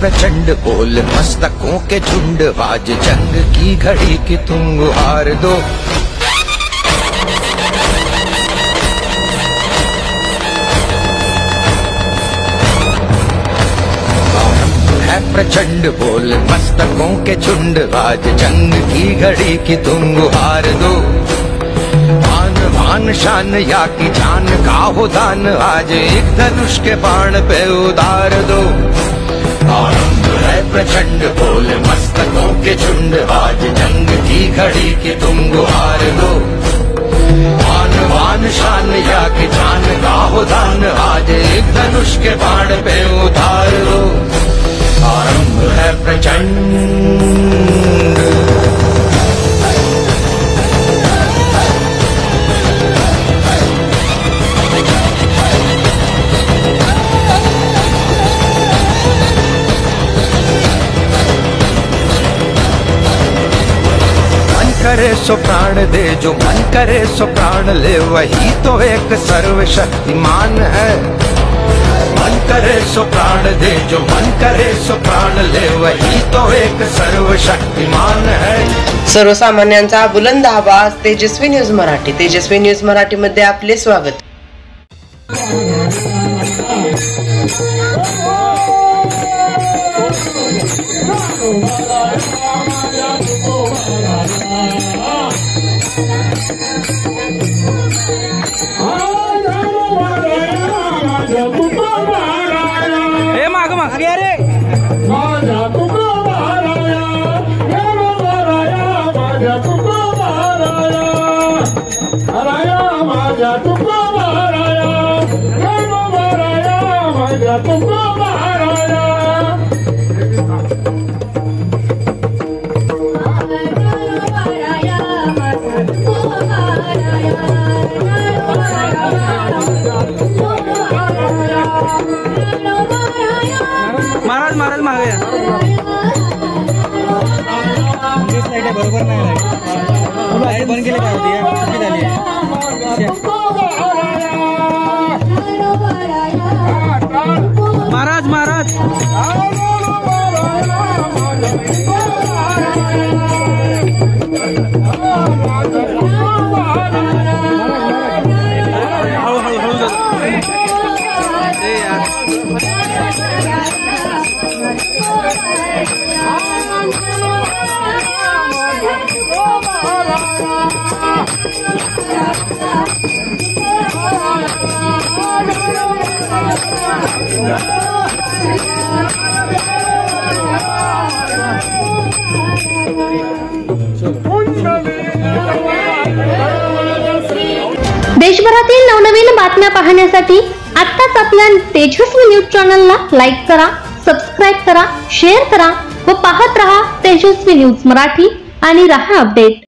प्रचंड बोल मस्तकों के झुंड, आज जंग की घड़ी की तुम गुहार दो। प्रचंड बोल मस्तकों के झुंड, आज जंग की घड़ी की तुम गुहार दो। भान भान शान या की जान का हो दान, आज एक धनुष के बाण पे उतार दो। आरंभ है प्रचंड बोल मस्तकों के झुंड, आज जंग की घड़ी की तुम गुहार दो। भान भान शान या की जान का हो दान, आज एक धनुष के बाण पे उतार दो। आरंभ है प्रचंड। मन करे सो प्राण दे, जो मन करे सो प्राण ले, वही तो एक सर्वशक्तिमान है। मन करे सो प्राण दे, जो मन करे सो प्राण ले, वही तो एक सर्वशक्तिमान है। सर्वसामान्यांचा बुलंद आवाज, तेजस्वी न्यूज मराठी। तेजस्वी न्यूज मराठी मध्ये आपले स्वागत। महाराज महाराज मागे बरोबर नाही, लाईट बंद केली काय होती झाली। महाराज महाराज देशभरातील नवनवीन बातम्या पाहण्यासाठी आत्ताच आपल्या तेजस्वी न्यूज चॅनलला लाईक करा, सबस्क्राइब करा, शेअर करा व पाहत रहा तेजस्वी न्यूज मराठी आणि रहा अपडेट।